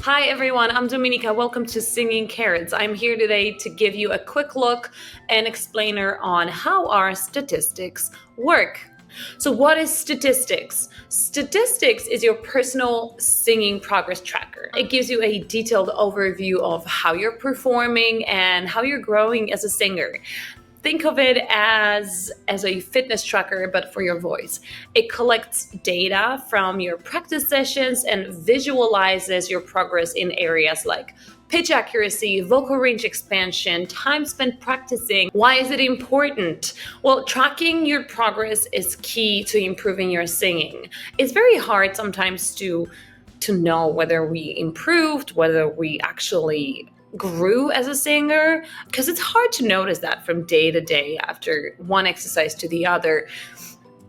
Hi everyone, I'm Dominika. Welcome to Singing Carrots. I'm here today to give you a quick look and explainer on how our statistics work. So what is statistics? Statistics is your personal singing progress tracker. It gives you a detailed overview of how you're performing and how you're growing as a singer. Think of it as a fitness tracker, but for your voice. It collects data from your practice sessions and visualizes your progress in areas like pitch accuracy, vocal range expansion, time spent practicing. Why is it important? Well, tracking your progress is key to improving your singing. It's very hard sometimes to know whether we improved, whether we actually grew as a singer, because it's hard to notice that from day to day after one exercise to the other.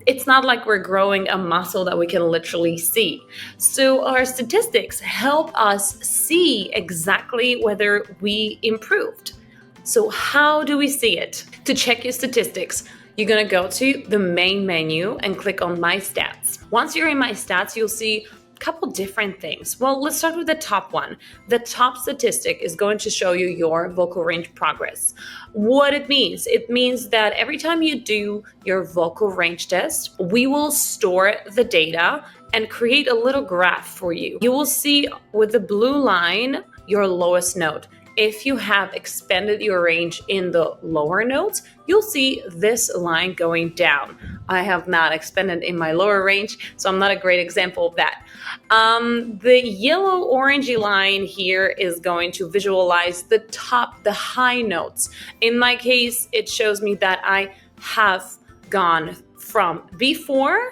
It's not like we're growing a muscle that we can literally see. So our statistics help us see exactly whether we improved. So how do we see it? To check your statistics, you're gonna go to the main menu and click on My Stats. Once you're in My Stats, you'll see couple different things. Well, let's start with the top one. The top statistic is going to show you your vocal range progress. What it means that every time you do your vocal range test, we will store the data and create a little graph for you. You will see with the blue line your lowest note. If you have expanded your range in the lower notes, you'll see this line going down. I have not expanded in my lower range, so I'm not a great example of that. The yellow orangey line here is going to visualize the high notes. In my case, it shows me that I have gone from B4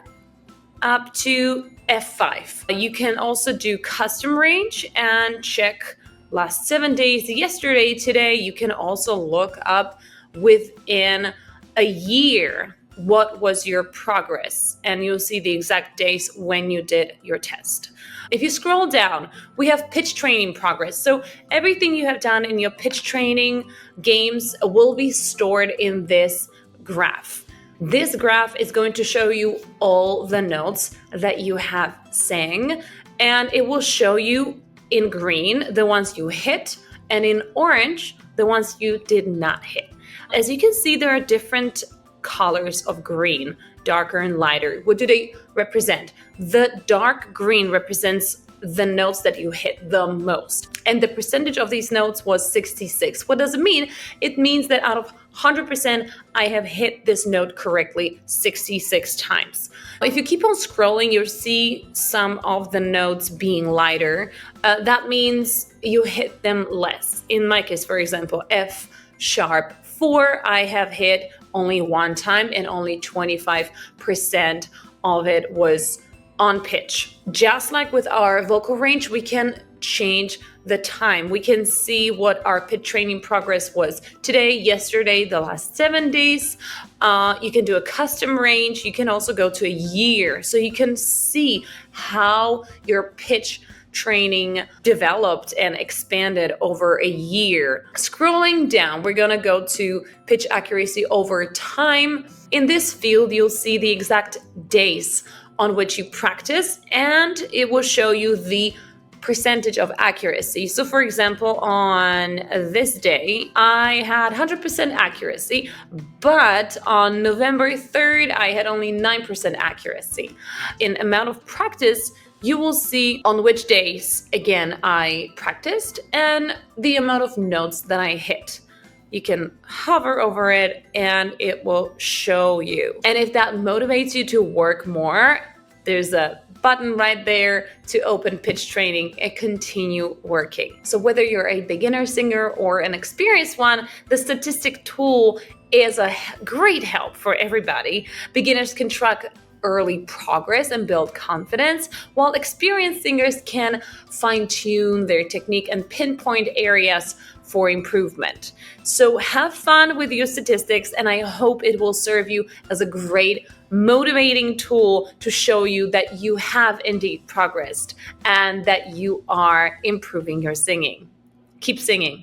up to F5. You can also do custom range and check last 7 days, yesterday, today. You can also look up within a year what was your progress, and you'll see the exact days when you did your test. If you scroll down, we have pitch training progress. So everything you have done in your pitch training games will be stored in this graph. This graph is going to show you all the notes that you have sang, and it will show you in green the ones you hit, and in orange the ones you did not hit. As you can see, there are different colors of green, darker and lighter. What do they represent? The dark green represents the notes that you hit the most, and the percentage of these notes was 66. What does it mean? It means that out of 100%, I have hit this note correctly 66 times. If you keep on scrolling, you'll see some of the notes being lighter. That means you hit them less. In my case, for example, F sharp 4, I have hit only one time, and only 25% of it was on pitch. Just like with our vocal range, we can change the time. We can see what our pitch training progress was today, yesterday, the last 7 days. You can do a custom range. You can also go to a year, so you can see how your pitch training developed and expanded over a year. Scrolling down, we're gonna go to pitch accuracy over time. In this field, you'll see the exact days on which you practice, and it will show you the percentage of accuracy. So for example, on this day, I had 100% accuracy, but on November 3rd, I had only 9% accuracy. In amount of practice, you will see on which days, again, I practiced and the amount of notes that I hit. You can hover over it and it will show you. And if that motivates you to work more, there's a button right there to open pitch training and continue working. So whether you're a beginner singer or an experienced one, the statistic tool is a great help for everybody. Beginners can track early progress and build confidence, while experienced singers can fine-tune their technique and pinpoint areas for improvement. So have fun with your statistics, and I hope it will serve you as a great motivating tool to show you that you have indeed progressed and that you are improving your singing. Keep singing.